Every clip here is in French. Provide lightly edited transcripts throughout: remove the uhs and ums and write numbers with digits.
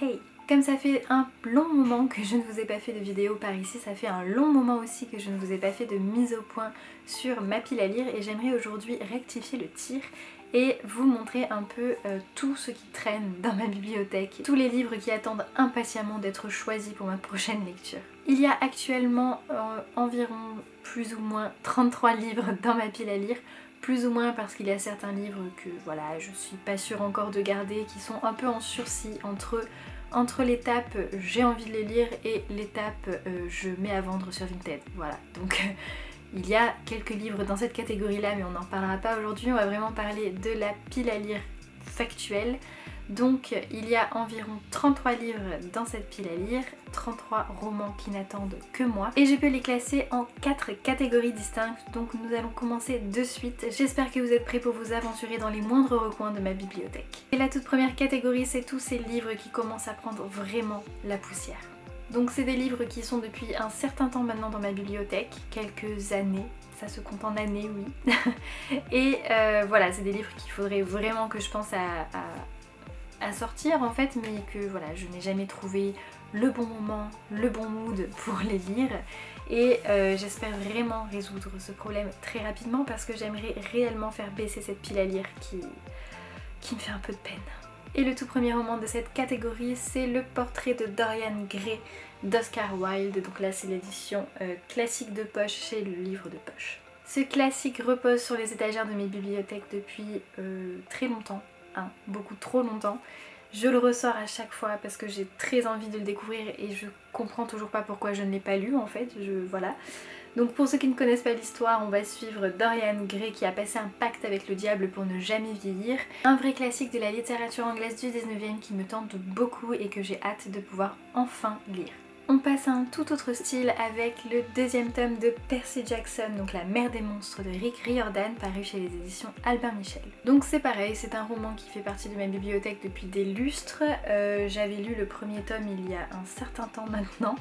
Hey! Comme ça fait un long moment que je ne vous ai pas fait de vidéo par ici, ça fait un long moment aussi que je ne vous ai pas fait de mise au point sur ma pile à lire et j'aimerais aujourd'hui rectifier le tir et vous montrer un peu tout ce qui traîne dans ma bibliothèque, tous les livres qui attendent impatiemment d'être choisis pour ma prochaine lecture. Il y a actuellement environ plus ou moins 33 livres dans ma pile à lire, plus ou moins parce qu'il y a certains livres que voilà, je suis pas sûre encore de garder, qui sont un peu en sursis entre l'étape j'ai envie de les lire et l'étape je mets à vendre sur Vinted. Voilà, donc il y a quelques livres dans cette catégorie là mais on n'en parlera pas aujourd'hui, on va vraiment parler de la pile à lire factuelle. Donc il y a environ 33 livres dans cette pile à lire, 33 romans qui n'attendent que moi. Et je peux les classer en 4 catégories distinctes, donc nous allons commencer de suite. J'espère que vous êtes prêts pour vous aventurer dans les moindres recoins de ma bibliothèque. Et la toute première catégorie, c'est tous ces livres qui commencent à prendre vraiment la poussière. Donc c'est des livres qui sont depuis un certain temps maintenant dans ma bibliothèque, quelques années. Ça se compte en années, oui. Et voilà, c'est des livres qu'il faudrait vraiment que je pense à sortir en fait, mais que voilà, je n'ai jamais trouvé le bon moment, le bon mood pour les lire. Et j'espère vraiment résoudre ce problème très rapidement parce que j'aimerais réellement faire baisser cette pile à lire qui me fait un peu de peine. Et le tout premier roman de cette catégorie, c'est Le portrait de Dorian Gray d'Oscar Wilde. Donc là, c'est l'édition classique de poche chez le livre de poche. Ce classique repose sur les étagères de mes bibliothèques depuis très longtemps, hein, beaucoup trop longtemps. Je le ressors à chaque fois parce que j'ai très envie de le découvrir et je comprends toujours pas pourquoi je ne l'ai pas lu en fait, voilà. Donc pour ceux qui ne connaissent pas l'histoire, on va suivre Dorian Gray qui a passé un pacte avec le diable pour ne jamais vieillir. Un vrai classique de la littérature anglaise du 19e qui me tente beaucoup et que j'ai hâte de pouvoir enfin lire. On passe à un tout autre style avec le deuxième tome de Percy Jackson, donc La Mer des monstres de Rick Riordan, paru chez les éditions Albin Michel. Donc c'est pareil, c'est un roman qui fait partie de ma bibliothèque depuis des lustres. J'avais lu le premier tome il y a un certain temps maintenant.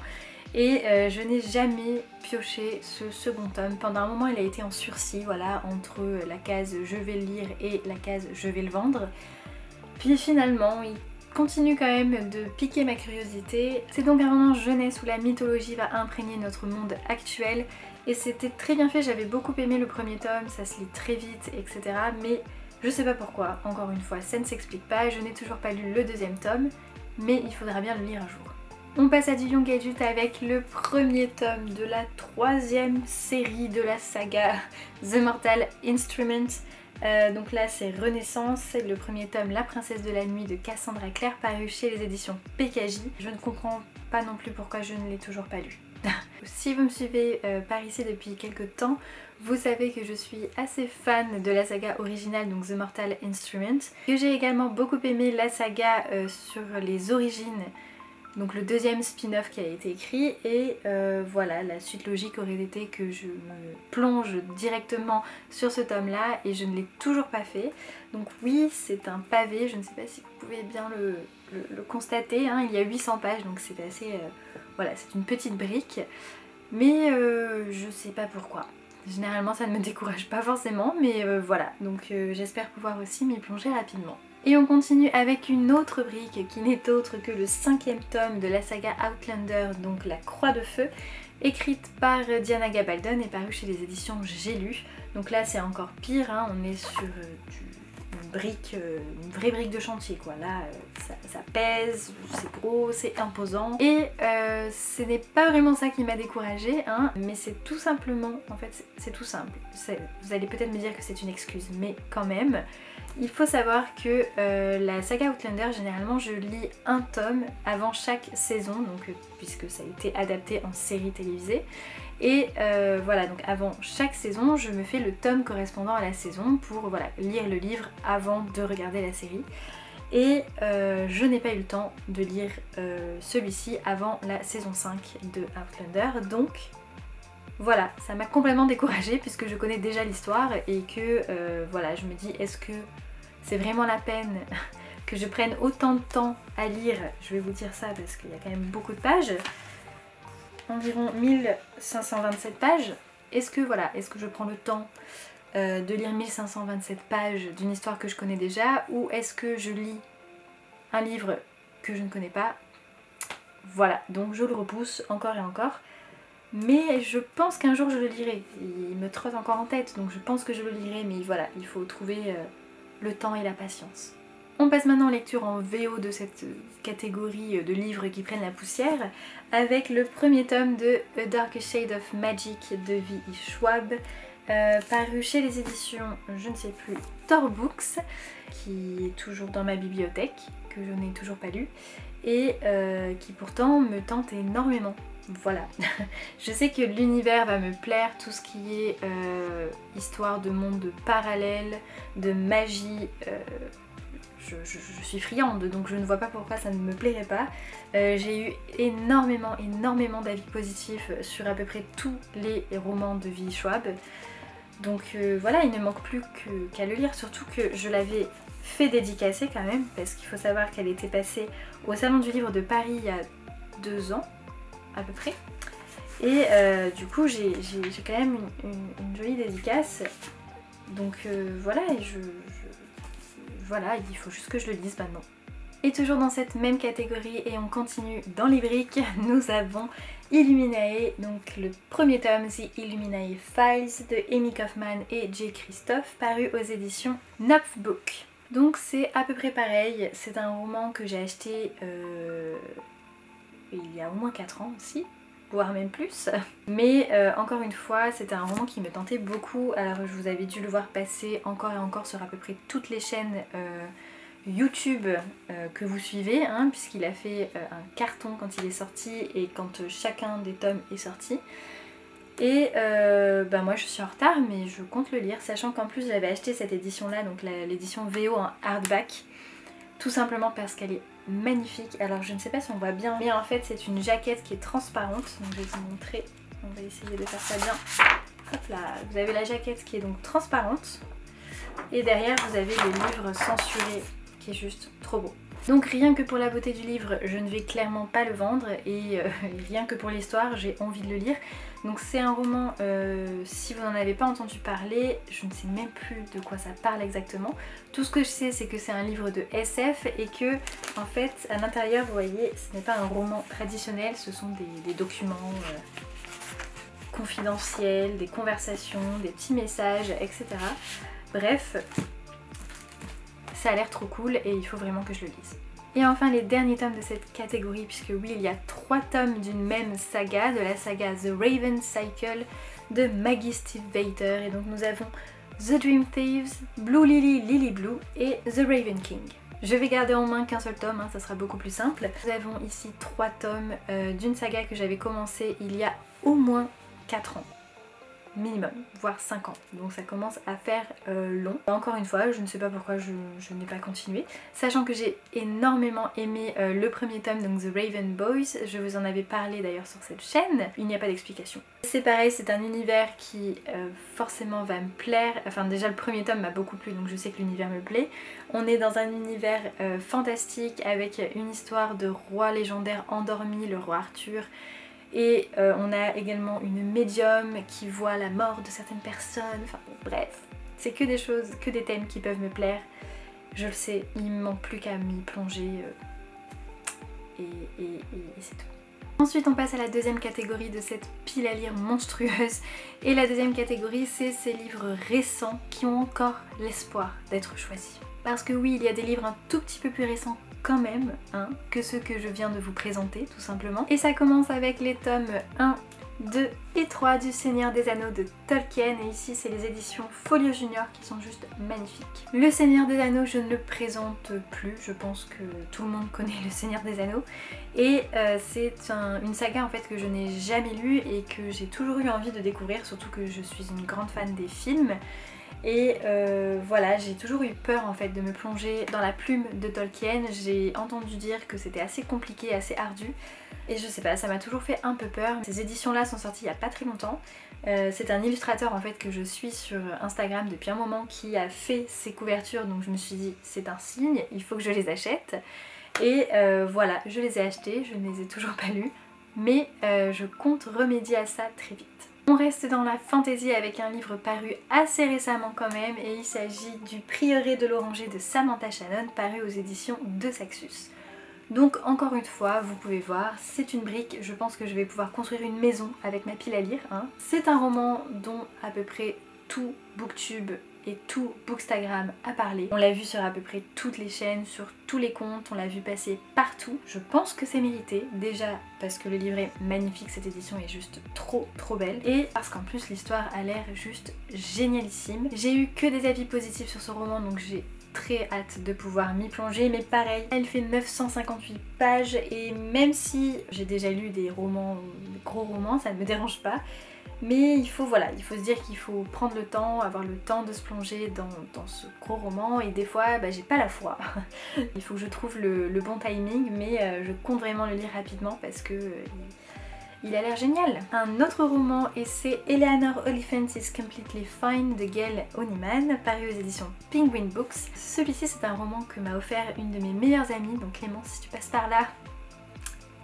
Et je n'ai jamais pioché ce second tome. Pendant un moment il a été en sursis, voilà, entre la case je vais le lire et la case je vais le vendre. Puis finalement il continue quand même de piquer ma curiosité. C'est donc un roman jeunesse où la mythologie va imprégner notre monde actuel. Et c'était très bien fait, j'avais beaucoup aimé le premier tome, ça se lit très vite, etc. Mais je sais pas pourquoi, encore une fois, ça ne s'explique pas. Je n'ai toujours pas lu le deuxième tome, mais il faudra bien le lire un jour. On passe à du young adulte avec le premier tome de la troisième série de la saga The Mortal Instrument. Donc là c'est Renaissance, c'est le premier tome La Princesse de la Nuit de Cassandra Clare, paru chez les éditions PKJ. Je ne comprends pas non plus pourquoi je ne l'ai toujours pas lu. Si vous me suivez par ici depuis quelques temps, vous savez que je suis assez fan de la saga originale, donc The Mortal Instrument, que j'ai également beaucoup aimé la saga sur les origines, donc le deuxième spin-off qui a été écrit, et voilà, la suite logique aurait été que je me plonge directement sur ce tome là et je ne l'ai toujours pas fait. Donc oui, c'est un pavé, je ne sais pas si vous pouvez bien le constater, hein. Il y a 800 pages donc c'est assez... voilà, c'est une petite brique, mais je sais pas pourquoi. Généralement ça ne me décourage pas forcément, mais voilà, donc j'espère pouvoir aussi m'y plonger rapidement. Et on continue avec une autre brique qui n'est autre que le 5e tome de la saga Outlander, donc La Croix de Feu, écrite par Diana Gabaldon et parue chez les éditions J'ai lu. Donc là c'est encore pire, hein, on est sur une vraie brique de chantier quoi. Là ça pèse, c'est gros, c'est imposant. Et ce n'est pas vraiment ça qui m'a découragée, hein, mais c'est tout simplement, en fait c'est tout simple. Vous allez peut-être me dire que c'est une excuse, mais quand même. Il faut savoir que la saga Outlander, généralement je lis un tome avant chaque saison, donc puisque ça a été adapté en série télévisée. Et voilà, donc avant chaque saison, je me fais le tome correspondant à la saison pour voilà, lire le livre avant de regarder la série. Et je n'ai pas eu le temps de lire celui-ci avant la saison 5 de Outlander, donc voilà, ça m'a complètement découragée puisque je connais déjà l'histoire et que voilà, je me dis est-ce que c'est vraiment la peine que je prenne autant de temps à lire? Je vais vous dire ça parce qu'il y a quand même beaucoup de pages, environ 1527 pages. Est-ce que voilà, est-ce que je prends le temps de lire 1527 pages d'une histoire que je connais déjà, ou est-ce que je lis un livre que je ne connais pas. Voilà, donc je le repousse encore et encore. Mais je pense qu'un jour je le lirai. Il me trotte encore en tête, donc je pense que je le lirai. Mais voilà, il faut trouver le temps et la patience. On passe maintenant en lecture en VO de cette catégorie de livres qui prennent la poussière, avec le premier tome de A Dark Shade of Magic de V.E. Schwab, paru chez les éditions, je ne sais plus, Tor Books, qui est toujours dans ma bibliothèque, que je n'ai toujours pas lu, et qui pourtant me tente énormément. Voilà, je sais que l'univers va me plaire, tout ce qui est histoire de monde parallèle, de magie, je suis friande, donc je ne vois pas pourquoi ça ne me plairait pas. J'ai eu énormément d'avis positifs sur à peu près tous les romans de V.E. Schwab. Donc voilà, il ne manque plus qu'à le lire, surtout que je l'avais fait dédicacer quand même, parce qu'il faut savoir qu'elle était passée au Salon du Livre de Paris il y a 2 ans à peu près. Et du coup j'ai quand même une jolie dédicace. Donc voilà, et voilà, il faut juste que je le lise maintenant. Et toujours dans cette même catégorie, et on continue dans les briques, nous avons Illuminae, donc le premier tome, The Illuminae Files de Amy Kaufman et Jay Christophe, paru aux éditions Knopf Book. Donc c'est à peu près pareil, c'est un roman que j'ai acheté il y a au moins 4 ans aussi, voire même plus. Mais encore une fois, c'était un roman qui me tentait beaucoup. Alors je vous avais dû le voir passer encore et encore sur à peu près toutes les chaînes YouTube que vous suivez, hein, puisqu'il a fait un carton quand il est sorti et quand chacun des tomes est sorti. Et bah moi je suis en retard, mais je compte le lire, sachant qu'en plus j'avais acheté cette édition là, donc l'édition VO en hardback, tout simplement parce qu'elle est magnifique. Alors je ne sais pas si on voit bien, mais en fait c'est une jaquette qui est transparente, donc je vais vous montrer, on va essayer de faire ça bien. Hop là, vous avez la jaquette qui est donc transparente, et derrière vous avez le livre censuré qui est juste trop beau. Donc rien que pour la beauté du livre, je ne vais clairement pas le vendre, et rien que pour l'histoire, j'ai envie de le lire. Donc c'est un roman, si vous n'en avez pas entendu parler, je ne sais même plus de quoi ça parle exactement. Tout ce que je sais, c'est que c'est un livre de SF et que, en fait, à l'intérieur, vous voyez, ce n'est pas un roman traditionnel, ce sont des documents confidentiels, des conversations, des petits messages, etc. Bref, ça a l'air trop cool et il faut vraiment que je le lise. Et enfin les derniers tomes de cette catégorie, puisque oui, il y a 3 tomes d'une même saga, de la saga The Raven Cycle de Maggie Stief Vater, et donc nous avons The Dream Thieves, Blue Lily Lily Blue et The Raven King. Je vais garder en main qu'un seul tome, hein, ça sera beaucoup plus simple. Nous avons ici 3 tomes d'une saga que j'avais commencé il y a au moins 4 ans. Minimum, voire 5 ans, donc ça commence à faire long. Encore une fois, je ne sais pas pourquoi je n'ai pas continué, sachant que j'ai énormément aimé le premier tome, donc The Raven Boys, je vous en avais parlé d'ailleurs sur cette chaîne, il n'y a pas d'explication. C'est pareil, c'est un univers qui forcément va me plaire, enfin déjà le premier tome m'a beaucoup plu, donc je sais que l'univers me plaît. On est dans un univers fantastique avec une histoire de roi légendaire endormi, le roi Arthur. Et on a également une médium qui voit la mort de certaines personnes, enfin bon, bref, c'est que des choses, que des thèmes qui peuvent me plaire, je le sais, il ne me manque plus qu'à m'y plonger et c'est tout. Ensuite on passe à la deuxième catégorie de cette pile à lire monstrueuse, et la deuxième catégorie c'est ces livres récents qui ont encore l'espoir d'être choisis. Parce que oui, il y a des livres un tout petit peu plus récents quand même, hein, que ceux que je viens de vous présenter tout simplement. Et ça commence avec les tomes 1, 2 et 3 du Seigneur des Anneaux de Tolkien, et ici c'est les éditions Folio Junior qui sont juste magnifiques. Le Seigneur des Anneaux, je ne le présente plus, je pense que tout le monde connaît le Seigneur des Anneaux, et c'est une saga en fait que je n'ai jamais lue et que j'ai toujours eu envie de découvrir, surtout que je suis une grande fan des films. Et voilà, j'ai toujours eu peur en fait de me plonger dans la plume de Tolkien. J'ai entendu dire que c'était assez compliqué, assez ardu, et je sais pas, ça m'a toujours fait un peu peur. Ces éditions là sont sorties il y a pas très longtemps. C'est un illustrateur en fait que je suis sur Instagram depuis un moment qui a fait ces couvertures, donc je me suis dit c'est un signe, il faut que je les achète. Et voilà, je les ai achetés, je ne les ai toujours pas lus, mais je compte remédier à ça très vite. On reste dans la fantaisie avec un livre paru assez récemment quand même, et il s'agit du Prieuré de l'Oranger de Samantha Shannon, paru aux éditions de Saxus. Donc encore une fois, vous pouvez voir, c'est une brique, je pense que je vais pouvoir construire une maison avec ma pile à lire. C'est un roman dont à peu près tout Booktube et tout Bookstagram a parlé. On l'a vu sur à peu près toutes les chaînes, sur tous les comptes, on l'a vu passer partout. Je pense que c'est mérité, déjà parce que le livre est magnifique, cette édition est juste trop belle, et parce qu'en plus l'histoire a l'air juste génialissime. J'ai eu que des avis positifs sur ce roman, donc j'ai très hâte de pouvoir m'y plonger, mais pareil, elle fait 958 pages et même si j'ai déjà lu des romans, des gros romans, ça ne me dérange pas, mais il faut se dire qu'il faut prendre le temps, avoir le temps de se plonger dans ce gros roman, et des fois j'ai pas la foi. Il faut que je trouve le bon timing, mais je compte vraiment le lire rapidement parce que il a l'air génial. Un autre roman, et c'est Eleanor Oliphant is Completely Fine de Gail Honeyman, paru aux éditions Penguin Books. Celui-ci c'est un roman que m'a offert une de mes meilleures amies, donc Clémence, si tu passes par là,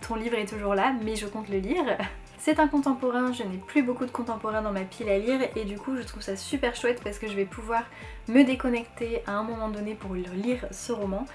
ton livre est toujours là, mais je compte le lire. C'est un contemporain, je n'ai plus beaucoup de contemporains dans ma pile à lire et du coup je trouve ça super chouette parce que je vais pouvoir me déconnecter à un moment donné pour lire ce roman.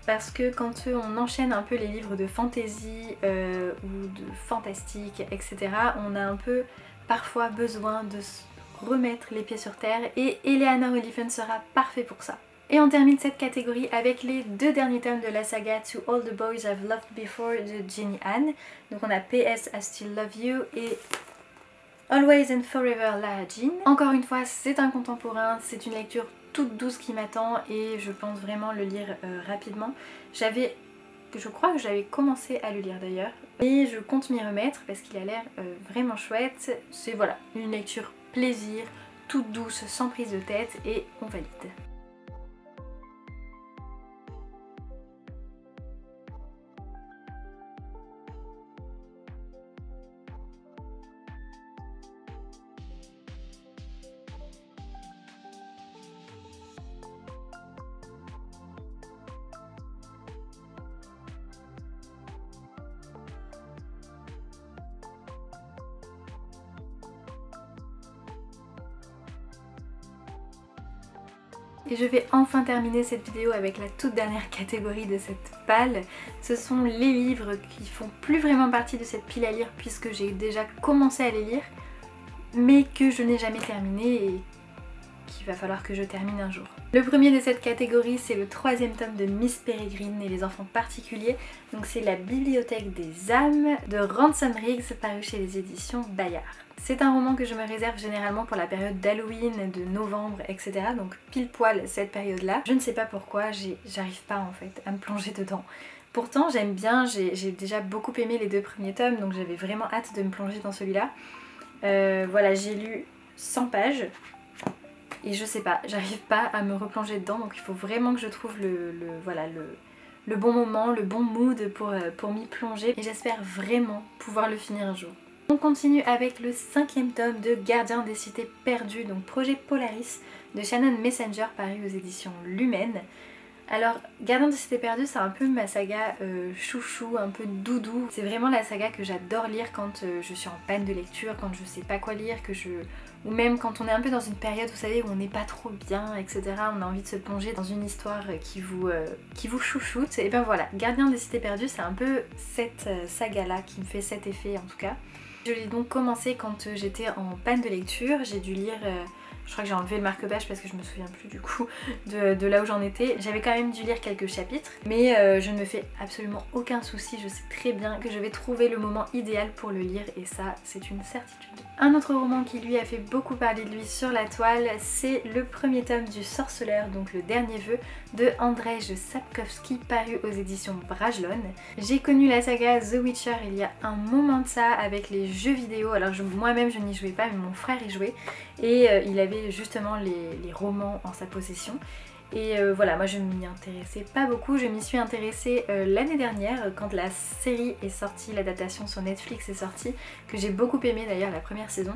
Parce que quand on enchaîne un peu les livres de fantasy ou de fantastique, etc., on a un peu parfois besoin de se remettre les pieds sur terre, et Eleanor Oliphant sera parfait pour ça. Et on termine cette catégorie avec les 2 derniers tomes de la saga To All the Boys I've Loved Before de Jenny Han. Donc on a PS I Still Love You et Always and Forever Lara Jean. Encore une fois, c'est un contemporain, c'est une lecture toute douce qui m'attend et je pense vraiment le lire rapidement. Je crois que j'avais commencé à le lire d'ailleurs, et je compte m'y remettre parce qu'il a l'air vraiment chouette. C'est voilà, une lecture plaisir, toute douce, sans prise de tête, et on valide. Et je vais enfin terminer cette vidéo avec la toute dernière catégorie de cette palle. Ce sont les livres qui font plus vraiment partie de cette pile à lire puisque j'ai déjà commencé à les lire, mais que je n'ai jamais terminé et qu'il va falloir que je termine un jour. Le premier de cette catégorie, c'est le 3e tome de Miss Peregrine et les enfants particuliers. Donc c'est La Bibliothèque des âmes de Ransom Riggs, paru chez les éditions Bayard. C'est un roman que je me réserve généralement pour la période d'Halloween, de novembre, etc. Donc pile poil cette période-là. Je ne sais pas pourquoi, j'arrive pas en fait à me plonger dedans. Pourtant j'aime bien, j'ai déjà beaucoup aimé les 2 premiers tomes, donc j'avais vraiment hâte de me plonger dans celui-là. Voilà, j'ai lu 100 pages. Et je sais pas, j'arrive pas à me replonger dedans, donc il faut vraiment que je trouve le bon moment, le bon mood pour m'y plonger, et j'espère vraiment pouvoir le finir un jour. On continue avec le 5e tome de Gardien des cités perdues, donc projet Polaris de Shannon Messenger, paru aux éditions Lumen. Alors Gardien des cités perdues, c'est un peu ma saga chouchou, un peu doudou. C'est vraiment la saga que j'adore lire quand je suis en panne de lecture, quand je sais pas quoi lire, ou même quand on est un peu dans une période, vous savez, où on n'est pas trop bien, etc. On a envie de se plonger dans une histoire qui vous chouchoute. Et ben voilà, Gardien des cités perdues, c'est un peu cette saga-là qui me fait cet effet en tout cas. Je l'ai donc commencé quand j'étais en panne de lecture. J'ai dû lire, je crois que j'ai enlevé le marque-page parce que je me souviens plus du coup de là où j'en étais. J'avais quand même dû lire quelques chapitres, mais je ne me fais absolument aucun souci. Je sais très bien que je vais trouver le moment idéal pour le lire, et ça c'est une certitude. Un autre roman qui lui a fait beaucoup parler de lui sur la toile, c'est le 1er tome du Sorceleur, donc le dernier vœu de Andrzej Sapkowski, paru aux éditions Brajlon. J'ai connu la saga The Witcher il y a un moment de ça avec les jeux vidéo. Alors moi-même je n'y jouais pas, mais mon frère y jouait, et il avait justement les romans en sa possession. Et voilà, moi je ne m'y intéressais pas beaucoup, je m'y suis intéressée l'année dernière quand la série est sortie, l'adaptation sur Netflix est sortie, que j'ai beaucoup aimé d'ailleurs la première saison.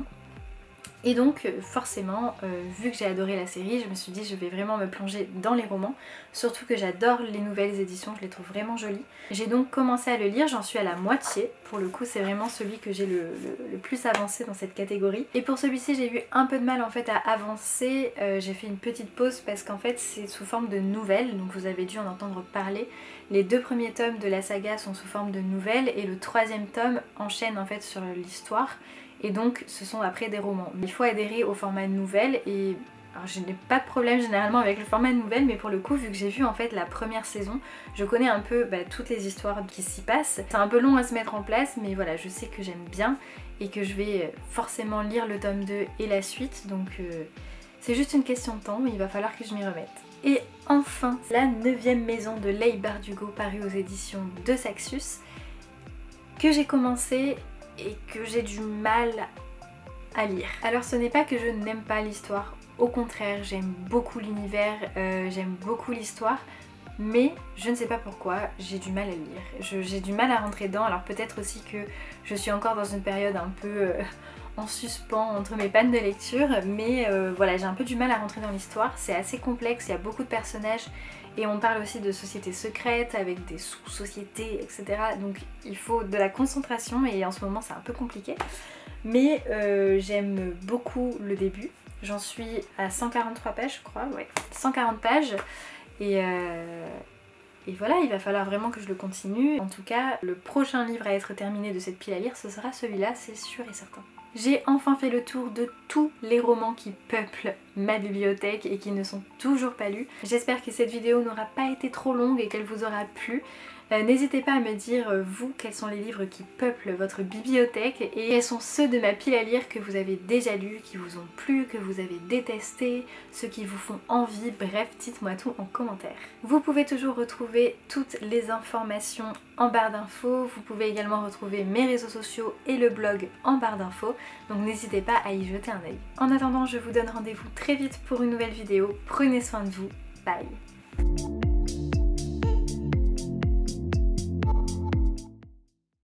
Et donc forcément, vu que j'ai adoré la série, je me suis dit je vais vraiment me plonger dans les romans, surtout que j'adore les nouvelles éditions, je les trouve vraiment jolies. J'ai donc commencé à le lire, j'en suis à la moitié, pour le coup c'est vraiment celui que j'ai le plus avancé dans cette catégorie. Et pour celui-ci j'ai eu un peu de mal en fait à avancer, j'ai fait une petite pause parce qu'en fait c'est sous forme de nouvelles, donc vous avez dû en entendre parler. Les 2 premiers tomes de la saga sont sous forme de nouvelles et le 3e tome enchaîne en fait sur l'histoire. Et donc ce sont après des romans. Il faut adhérer au format nouvelle et alors, je n'ai pas de problème généralement avec le format nouvelle, mais pour le coup vu que j'ai vu en fait la première saison, je connais un peu toutes les histoires qui s'y passent. C'est un peu long à se mettre en place, mais voilà, je sais que j'aime bien et que je vais forcément lire le tome 2 et la suite, donc c'est juste une question de temps, mais il va falloir que je m'y remette. Et enfin, la 9e maison de Leigh Bardugo parue aux éditions de Saxus, que j'ai commencé et que j'ai du mal à lire. Alors ce n'est pas que je n'aime pas l'histoire, au contraire j'aime beaucoup l'univers, j'aime beaucoup l'histoire, mais je ne sais pas pourquoi j'ai du mal à lire. J'ai du mal à rentrer dedans, alors peut-être aussi que je suis encore dans une période un peu en suspens entre mes pannes de lecture, mais voilà, j'ai un peu du mal à rentrer dans l'histoire, c'est assez complexe, il y a beaucoup de personnages. Et on parle aussi de sociétés secrètes avec des sous-sociétés, etc. Donc il faut de la concentration et en ce moment c'est un peu compliqué. Mais j'aime beaucoup le début. J'en suis à 143 pages je crois, ouais, 140 pages. Et voilà, il va falloir vraiment que je le continue. En tout cas, le prochain livre à être terminé de cette pile à lire, ce sera celui-là, c'est sûr et certain. J'ai enfin fait le tour de tous les romans qui peuplent ma bibliothèque et qui ne sont toujours pas lus. J'espère que cette vidéo n'aura pas été trop longue et qu'elle vous aura plu. N'hésitez pas à me dire, vous, quels sont les livres qui peuplent votre bibliothèque et quels sont ceux de ma pile à lire que vous avez déjà lus, qui vous ont plu, que vous avez détesté, ceux qui vous font envie, bref, dites-moi tout en commentaire. Vous pouvez toujours retrouver toutes les informations en barre d'infos, vous pouvez également retrouver mes réseaux sociaux et le blog en barre d'infos, donc n'hésitez pas à y jeter un œil. En attendant, je vous donne rendez-vous très vite pour une nouvelle vidéo, prenez soin de vous, bye!